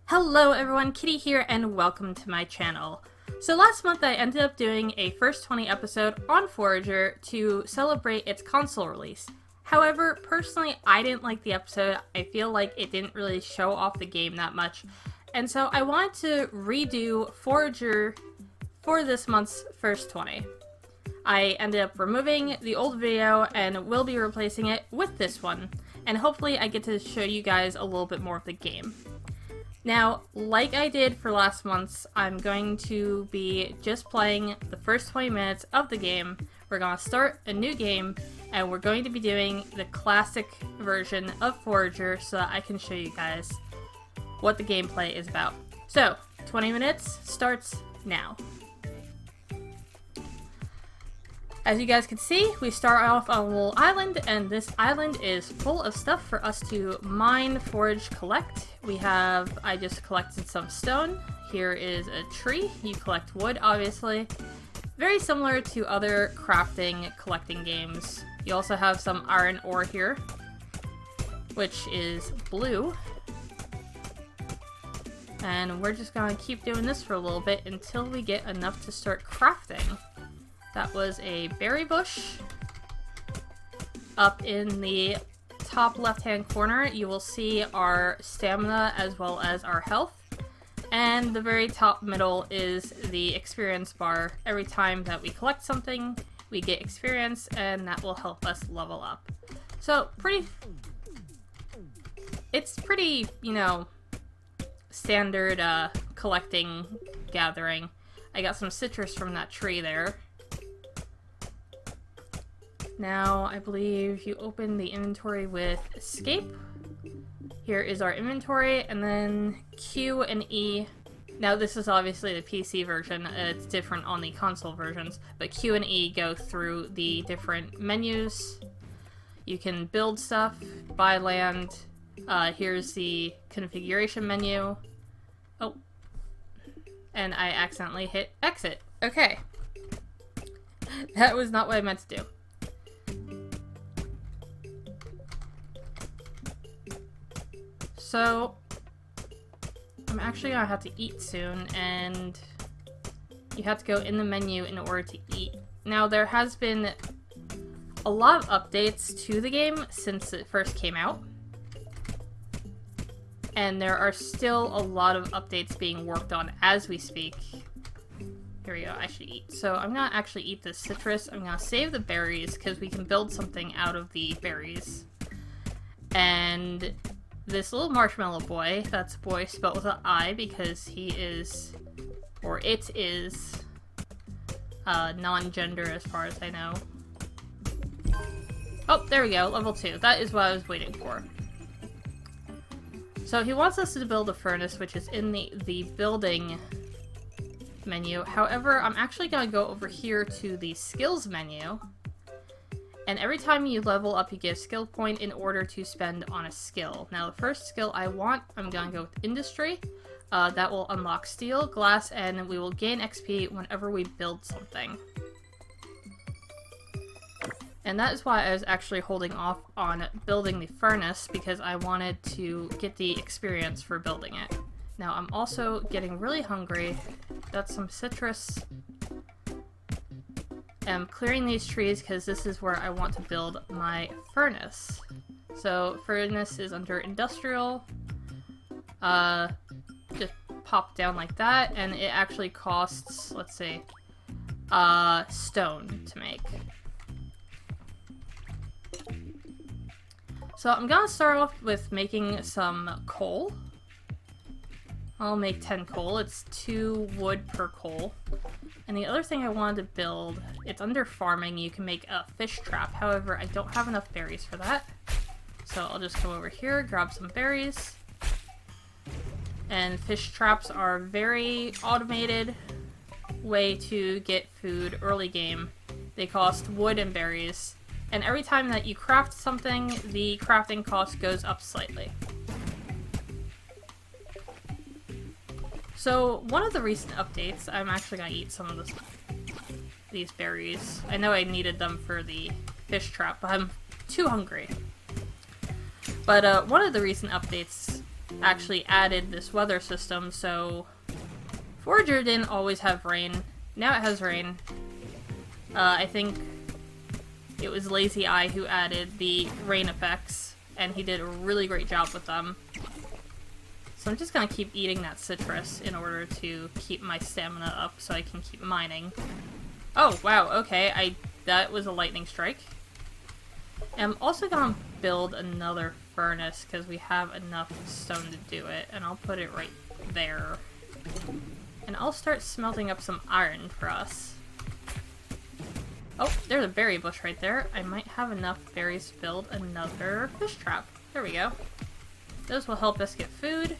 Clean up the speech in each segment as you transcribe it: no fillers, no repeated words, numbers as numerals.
Hello everyone, Kitty here and welcome to my channel. So last month I ended up doing a first 20 episode on Forager to celebrate its console release. However, personally I didn't like the episode. I feel like it didn't really show off the game that much. And so I wanted to redo Forager for this month's first 20. I ended up removing the old video and will be replacing it with this one. And hopefully I get to show you guys a little bit more of the game. Now, like I did for last month's, I'm going to be just playing the first 20 minutes of the game. We're going to start a new game, and we're going to be doing the classic version of Forager so that I can show you guys what the gameplay is about. So, 20 minutes starts now. As you guys can see, we start off on a little island, and this island is full of stuff for us to mine, forage, collect. I just collected some stone. Here is a tree. You collect wood, obviously. Very similar to other crafting, collecting games. You also have some iron ore here, which is blue. And we're just gonna keep doing this for a little bit until we get enough to start crafting. That was a berry bush. Up in the top left-hand corner, you will see our stamina as well as our health. And the very top middle is the experience bar. Every time that we collect something, we get experience, and that will help us level up. So, it's pretty, you know, standard collecting, gathering. I got some citrus from that tree there. Now, I believe you open the inventory with escape. Here is our inventory, and then Q and E. Now, this is obviously the PC version. It's different on the console versions, but Q and E go through the different menus. You can build stuff, buy land. Here's the configuration menu. Oh, and I accidentally hit exit. Okay. That was not what I meant to do. So, I'm actually gonna have to eat soon, and you have to go in the menu in order to eat. Now, there has been a lot of updates to the game since it first came out, and there are still a lot of updates being worked on as we speak. Here we go, I should eat. So, I'm gonna actually eat this citrus. I'm gonna save the berries, because we can build something out of the berries. And this little marshmallow boy, that's boy spelled with an I because he is, or it is, non-gender as far as I know. Oh, there we go, level 2. That is what I was waiting for. So he wants us to build a furnace, which is in the building menu. However, I'm actually going to go over here to the skills menu. And every time you level up, you get a skill point in order to spend on a skill. Now, the first skill I want, I'm going to go with Industry. That will unlock steel, glass, and we will gain XP whenever we build something. And that is why I was actually holding off on building the furnace, because I wanted to get the experience for building it. Now, I'm also getting really hungry. That's some citrus. I'm clearing these trees because this is where I want to build my furnace. So, furnace is under industrial. Just pop down like that, and it actually costs, let's see, stone to make. So I'm gonna start off with making some coal. I'll make 10 coal. It's 2 wood per coal. And the other thing I wanted to build, it's under farming, you can make a fish trap. However, I don't have enough berries for that. So I'll just come over here, grab some berries. And fish traps are a very automated way to get food early game. They cost wood and berries. And every time that you craft something, the crafting cost goes up slightly. So, one of the recent updates, I'm actually going to eat some of these berries. I know I needed them for the fish trap, but I'm too hungry. But one of the recent updates actually added this weather system, so Forager didn't always have rain. Now it has rain. I think it was Lazy Eye who added the rain effects, and he did a really great job with them. So I'm just gonna keep eating that citrus in order to keep my stamina up so I can keep mining. Oh, wow, okay, that was a lightning strike. I'm also gonna build another furnace because we have enough stone to do it, and I'll put it right there. And I'll start smelting up some iron for us. Oh, there's a berry bush right there. I might have enough berries to build another fish trap. There we go. Those will help us get food.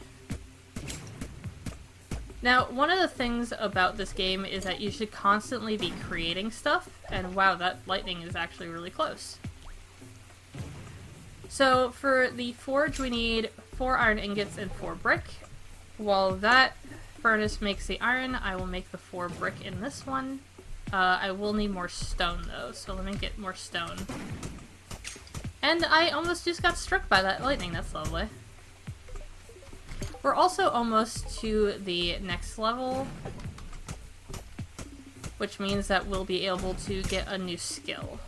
Now, one of the things about this game is that you should constantly be creating stuff, and wow, that lightning is actually really close. So, for the forge, we need 4 iron ingots and 4 brick. While that furnace makes the iron, I will make the 4 brick in this one. I will need more stone, though, so let me get more stone. And I almost just got struck by that lightning, that's lovely. We're also almost to the next level, which means that we'll be able to get a new skill.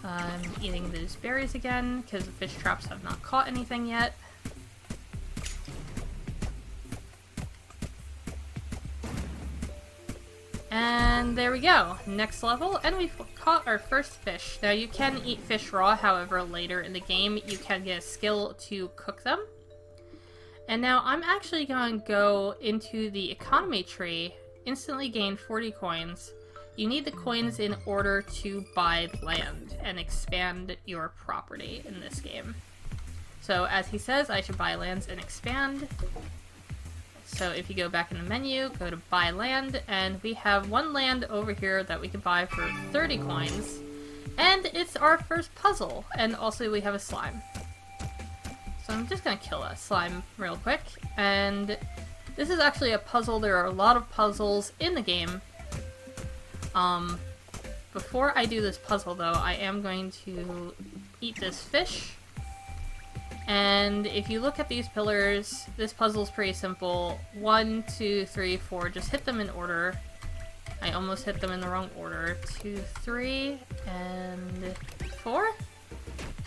I'm eating those berries again, because the fish traps have not caught anything yet. And there we go, next level, and we've caught our first fish. Now you can eat fish raw, however later in the game you can get a skill to cook them. And now I'm actually going to go into the economy tree, instantly gain 40 coins. You need the coins in order to buy land and expand your property in this game. So as he says, I should buy lands and expand. So if you go back in the menu, go to buy land, and we have 1 land over here that we can buy for 30 coins. And it's our first puzzle, and also we have a slime. So I'm just gonna kill that slime real quick, and this is actually a puzzle. There are a lot of puzzles in the game. Before I do this puzzle though, I am going to eat this fish. And if you look at these pillars, this puzzle is pretty simple. 1, 2, 3, 4, just hit them in order. I almost hit them in the wrong order. 2, 3, and 4.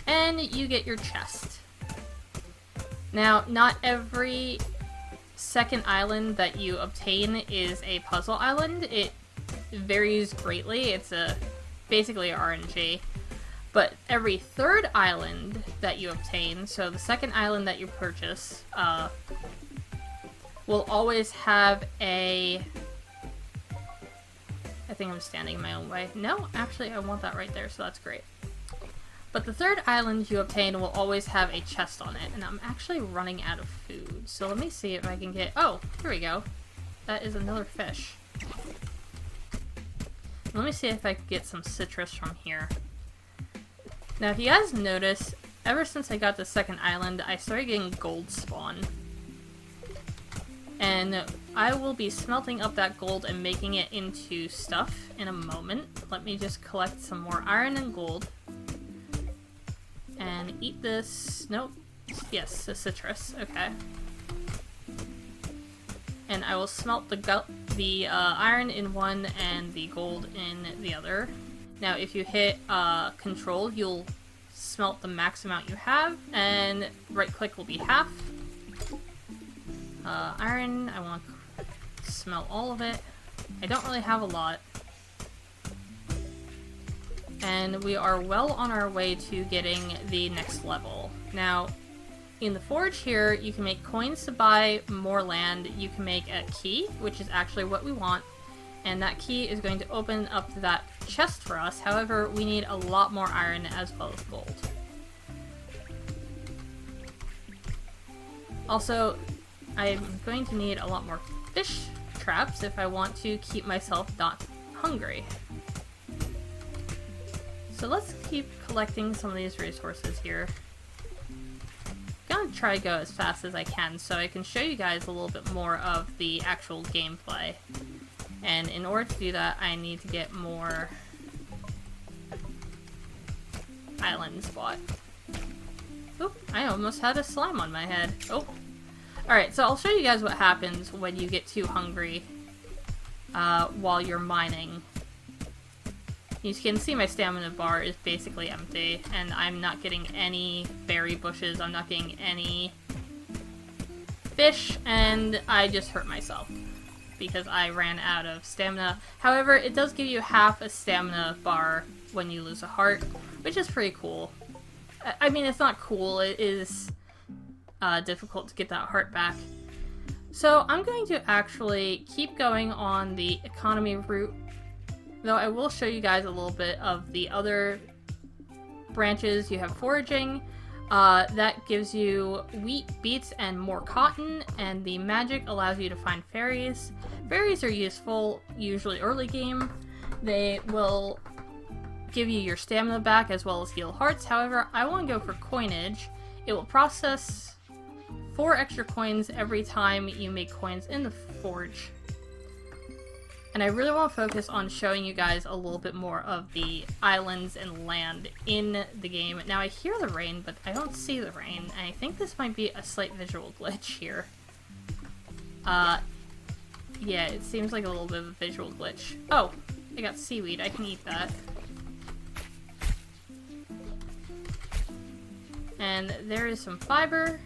And you get your chest. Now, not every second island that you obtain is a puzzle island. It varies greatly. It's basically RNG. But every third island that you obtain, so the second island that you purchase, will always have a... I think I'm standing in my own way. No, actually I want that right there, so that's great. But the third island you obtain will always have a chest on it, and I'm actually running out of food. So let me see if I can get... Oh, here we go. That is another fish. Let me see if I can get some citrus from here. Now, if you guys notice, ever since I got the second island, I started getting gold spawn. And I will be smelting up that gold and making it into stuff in a moment. Let me just collect some more iron and gold. And eat this... Nope. Yes, the citrus. Okay. And I will smelt the iron in one and the gold in the other. Now, if you hit control, you'll smelt the max amount you have, and right-click will be half. Iron, I want to smelt all of it. I don't really have a lot. And we are well on our way to getting the next level. Now, in the forge here, you can make coins to buy more land. You can make a key, which is actually what we want. And that key is going to open up that chest for us. However, we need a lot more iron as well as gold. Also, I'm going to need a lot more fish traps if I want to keep myself not hungry. So let's keep collecting some of these resources here. I'm gonna try to go as fast as I can so I can show you guys a little bit more of the actual gameplay. And in order to do that, I need to get more islands bought. Oop, I almost had a slime on my head. Oh. Alright, so I'll show you guys what happens when you get too hungry while you're mining. You can see my stamina bar is basically empty, and I'm not getting any berry bushes, I'm not getting any fish, and I just hurt myself because I ran out of stamina. However, it does give you half a stamina bar when you lose a heart, which is pretty cool. I mean, it's not cool, it is difficult to get that heart back. So I'm going to actually keep going on the economy route, though I will show you guys a little bit of the other branches. You have foraging, that gives you wheat, beets, and more cotton, and the magic allows you to find fairies. Fairies are useful, usually early game. They will give you your stamina back as well as heal hearts. However, I want to go for coinage. It will process 4 extra coins every time you make coins in the forge. And I really want to focus on showing you guys a little bit more of the islands and land in the game. Now I hear the rain, but I don't see the rain, and I think this might be a slight visual glitch here. Yeah, it seems like a little bit of a visual glitch. Oh, I got seaweed, I can eat that. And there is some fiber,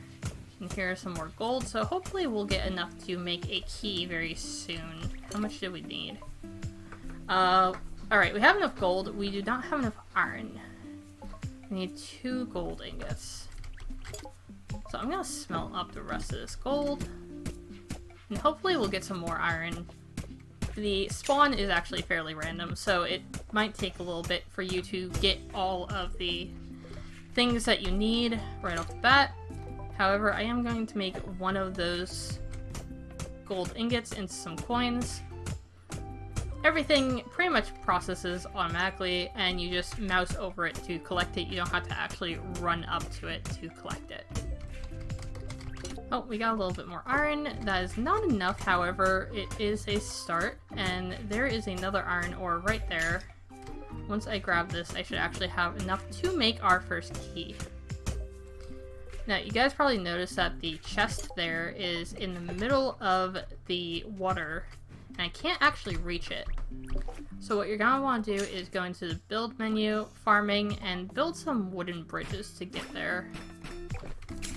and here's some more gold, so hopefully we'll get enough to make a key very soon. How much do we need? Alright, we have enough gold. We do not have enough iron. We need 2 gold ingots. So I'm gonna smelt up the rest of this gold. And hopefully we'll get some more iron. The spawn is actually fairly random, so it might take a little bit for you to get all of the things that you need right off the bat. However, I am going to make one of those gold ingots into some coins. Everything pretty much processes automatically, and you just mouse over it to collect it. You don't have to actually run up to it to collect it. Oh, we got a little bit more iron. That is not enough, however, it is a start, and there is another iron ore right there. Once I grab this, I should actually have enough to make our first key. Now, you guys probably noticed that the chest there is in the middle of the water, and I can't actually reach it. So what you're going to want to do is go into the build menu, farming, and build some wooden bridges to get there.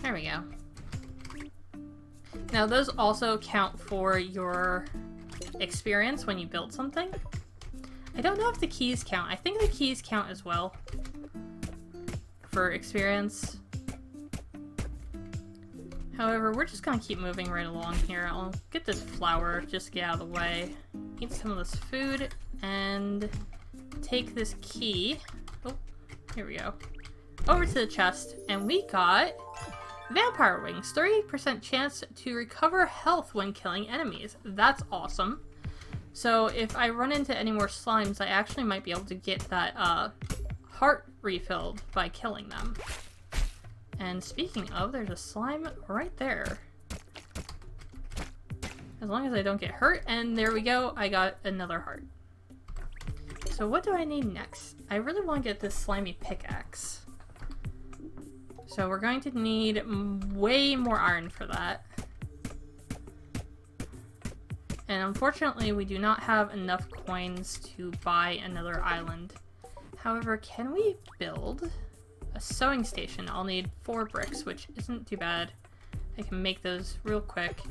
There we go. Now, those also count for your experience when you build something. I don't know if the keys count. I think the keys count as well for experience. However, we're just gonna keep moving right along here. I'll get this flour, just get out of the way. Eat some of this food, and take this key. Oh, here we go. Over to the chest, and we got Vampire Wings. 30% chance to recover health when killing enemies. That's awesome. So if I run into any more slimes, I actually might be able to get that heart refilled by killing them. And speaking of, there's a slime right there. As long as I don't get hurt, and there we go, I got another heart. So what do I need next? I really want to get this slimy pickaxe. So we're going to need way more iron for that. And unfortunately, we do not have enough coins to buy another island. However, can we build a sewing station? I'll need 4 bricks, which isn't too bad. I can make those real quick.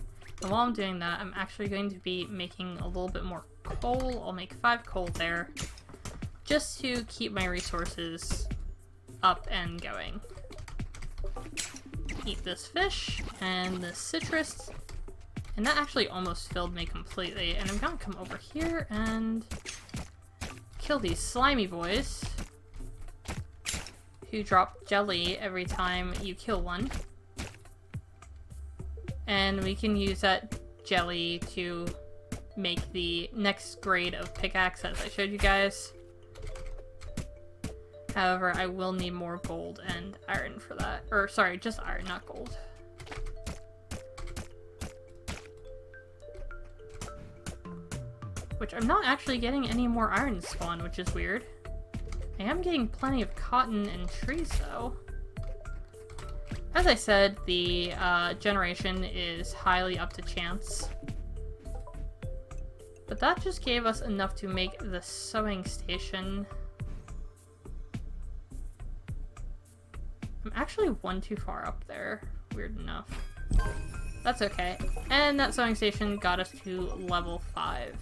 And while I'm doing that, I'm actually going to be making a little bit more coal. I'll make 5 coal there, just to keep my resources up and going. Eat this fish and this citrus. And that actually almost filled me completely. And I'm gonna come over here and kill these slimy boys who drop jelly every time you kill one. And we can use that jelly to make the next grade of pickaxe, as I showed you guys. However, I will need more gold and iron for that. Or, sorry, just iron, not gold. Which I'm not actually getting any more iron spawn, which is weird. I am getting plenty of cotton and trees, though. As I said, the generation is highly up to chance. But that just gave us enough to make the sewing station. I'm actually one too far up there. Weird enough. That's okay. And that sewing station got us to level 5.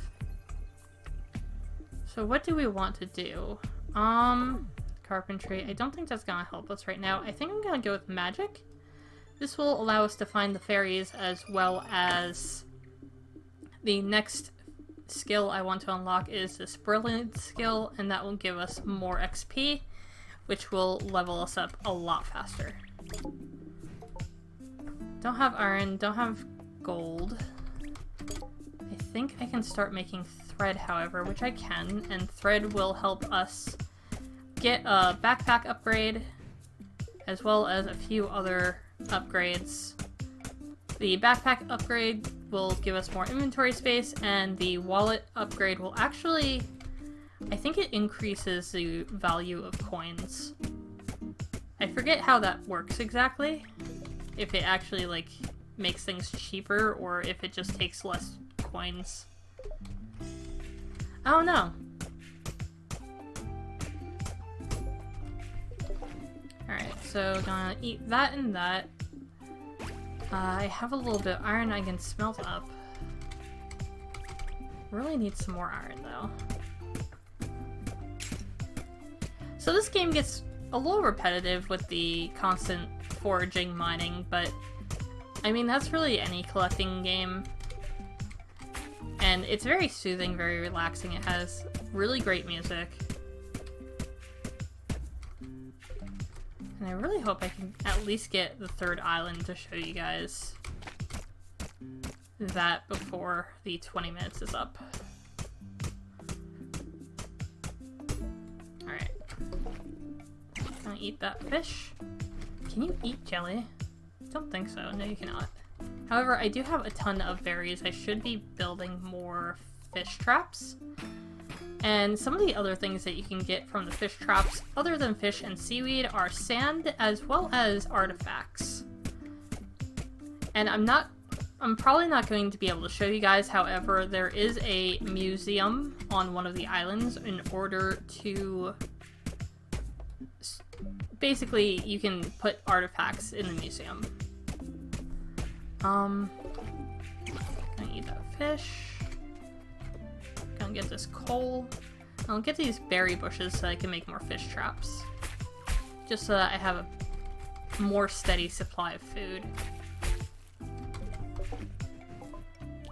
So what do we want to do? Carpentry. I don't think that's gonna help us right now. I think I'm gonna go with magic. This will allow us to find the fairies as well as the next skill I want to unlock is this brilliant skill, and that will give us more XP, which will level us up a lot faster. Don't have iron, don't have gold. I think I can start making thread, however, which I can, and thread will help us get a backpack upgrade, as well as a few other upgrades. The backpack upgrade will give us more inventory space, and the wallet upgrade will actually, I think it increases the value of coins. I forget how that works exactly. If it actually, like, makes things cheaper, or if it just takes less coins. I don't know. Alright, so gonna eat that and that. I have a little bit of iron I can smelt up. Really need some more iron, though. So this game gets a little repetitive with the constant foraging, mining, but I mean, that's really any collecting game. And it's very soothing, very relaxing. It has really great music. And I really hope I can at least get the 3rd island to show you guys that before the 20 minutes is up. Alright. Gonna eat that fish. Can you eat jelly? Don't think so. No, you cannot. However, I do have a ton of berries. I should be building more fish traps. And some of the other things that you can get from the fish traps, other than fish and seaweed, are sand as well as artifacts. And I'm probably not going to be able to show you guys, however, there is a museum on one of the islands in order to... Basically, you can put artifacts in the museum. Gonna eat that fish. Gonna get this coal. I'll get these berry bushes so I can make more fish traps. Just so that I have a more steady supply of food.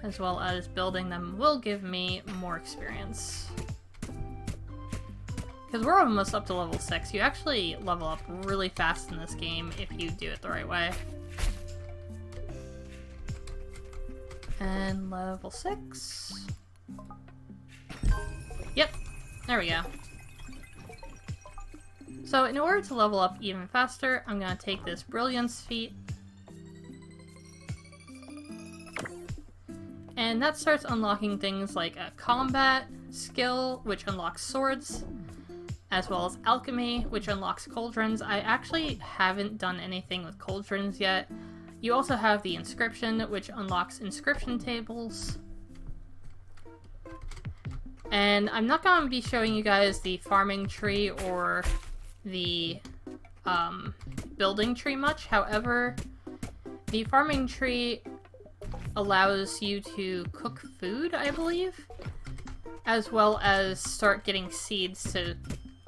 As well as building them will give me more experience. Because we're almost up to level 6. You actually level up really fast in this game if you do it the right way. And level 6. Yep, there we go. So in order to level up even faster, I'm going to take this Brilliance feat. And that starts unlocking things like a combat skill, which unlocks swords, as well as alchemy, which unlocks cauldrons. I actually haven't done anything with cauldrons yet. You also have the inscription, which unlocks inscription tables. And I'm not going to be showing you guys the farming tree or the building tree much. However, the farming tree allows you to cook food, I believe, as well as start getting seeds to,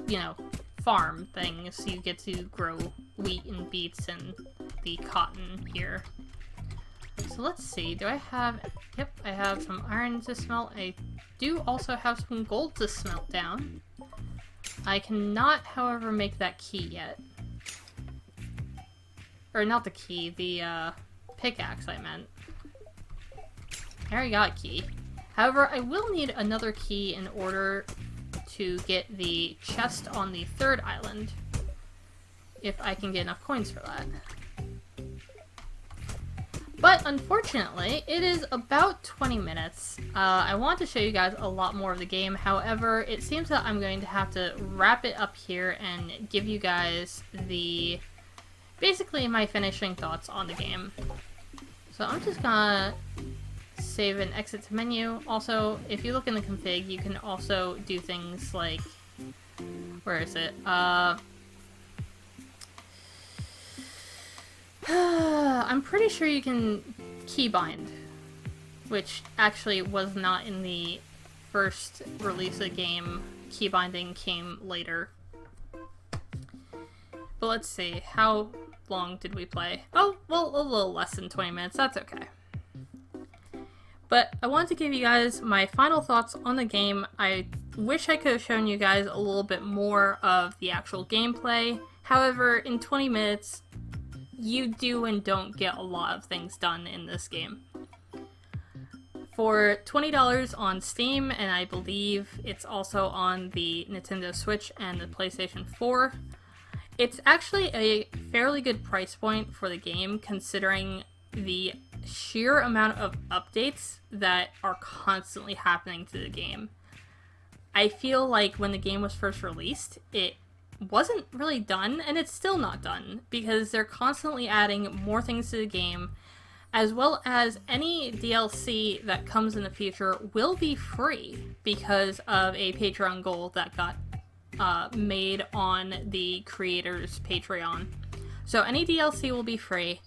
you know, farm things. You get to grow wheat and beets and the cotton here. So let's see, do I have... Yep, I have some iron to smelt. I do also have some gold to smelt down. I cannot, however, make that key yet. Or not the key, the pickaxe I meant. I already got a key. However, I will need another key in order to get the chest on the 3rd island, if I can get enough coins for that. But unfortunately, it is about 20 minutes. I want to show you guys a lot more of the game. However, it seems that I'm going to have to wrap it up here and give you guys the basically my finishing thoughts on the game. So I'm just gonna save and exit to menu. Also, if you look in the config, you can also do things like, where is it? I'm pretty sure you can keybind, which actually was not in the first release of the game. Keybinding came later. But let's see, how long did we play? Oh, well, a little less than 20 minutes, that's okay. But I wanted to give you guys my final thoughts on the game. I wish I could have shown you guys a little bit more of the actual gameplay. However, in 20 minutes, you do and don't get a lot of things done in this game. For $20 on Steam, and I believe it's also on the Nintendo Switch and the PlayStation 4, it's actually a fairly good price point for the game, considering the sheer amount of updates that are constantly happening to the game. I feel like when the game was first released, it wasn't really done, and it's still not done, because they're constantly adding more things to the game, as well as any DLC that comes in the future will be free because of a Patreon goal that got made on the creator's Patreon. So any DLC will be free.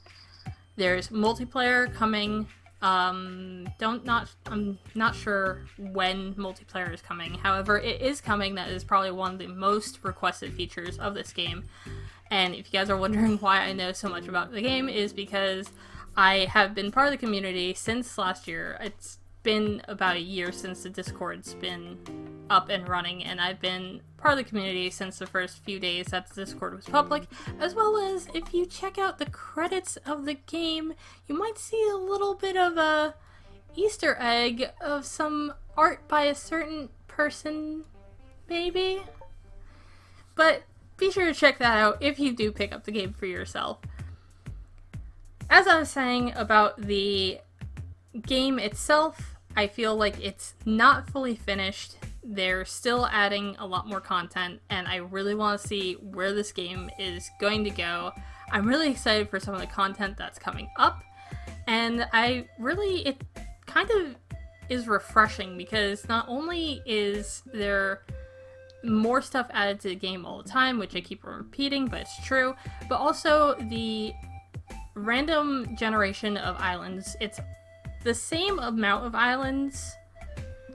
There's multiplayer coming. I'm not sure when multiplayer is coming. However, it is coming. That is probably one of the most requested features of this game. And if you guys are wondering why I know so much about the game, is because I have been part of the community since last year. It's been about a year since the Discord's been up and running, and I've been part of the community since the first few days that the Discord was public, as well as if you check out the credits of the game, you might see a little bit of a Easter egg of some art by a certain person, maybe? But be sure to check that out if you do pick up the game for yourself. As I was saying about the game itself, I feel like it's not fully finished. They're still adding a lot more content, and I really want to see where this game is going to go. I'm really excited for some of the content that's coming up, and it kind of is refreshing because not only is there more stuff added to the game all the time, which I keep repeating, but it's true, but also the random generation of islands. It's the same amount of islands,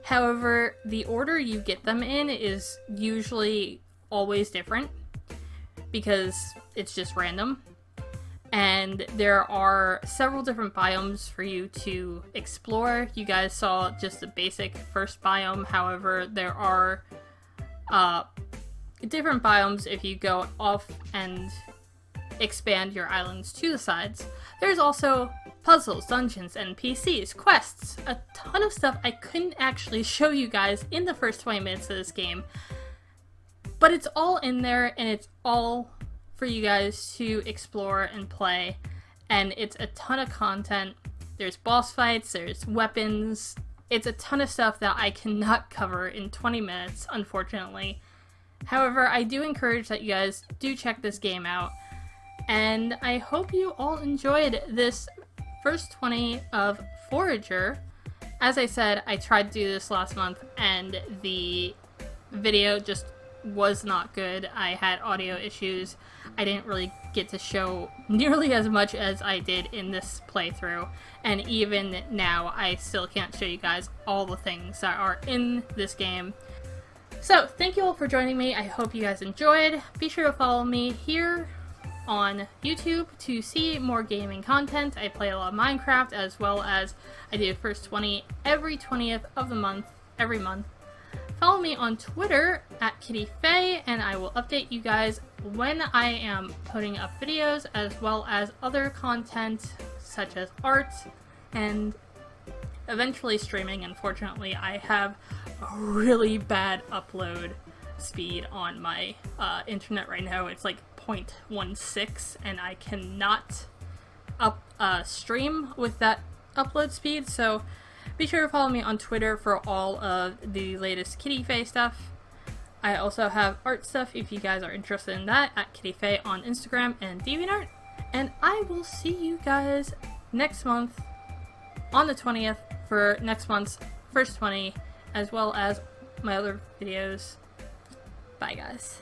however, the order you get them in is usually always different because it's just random. And there are several different biomes for you to explore. You guys saw just the basic first biome, however, there are different biomes if you go off and expand your islands to the sides. There's also puzzles, dungeons, NPCs, quests, a ton of stuff I couldn't actually show you guys in the first 20 minutes of this game, but it's all in there and it's all for you guys to explore and play, and it's a ton of content. There's boss fights, there's weapons, it's a ton of stuff that I cannot cover in 20 minutes, unfortunately. However, I do encourage that you guys do check this game out. And I hope you all enjoyed this first 20 of Forager. As I said, I tried to do this last month and the video just was not good. I had audio issues. I didn't really get to show nearly as much as I did in this playthrough. And even now, I still can't show you guys all the things that are in this game. So, thank you all for joining me. I hope you guys enjoyed. Be sure to follow me here on YouTube to see more gaming content. I play a lot of Minecraft, as well as I do the first 20 every 20th of the month, every month. Follow me on Twitter at KittehFaye, and I will update you guys when I am putting up videos, as well as other content such as art and eventually streaming. Unfortunately, I have a really bad upload speed on my internet right now. It's like 0.16, and I cannot stream with that upload speed, so be sure to follow me on Twitter for all of the latest KittehFaye stuff. I also have art stuff if you guys are interested in that at KittehFaye on Instagram and DeviantArt. And I will see you guys next month on the 20th for next month's first 20, as well as my other videos. Bye, guys.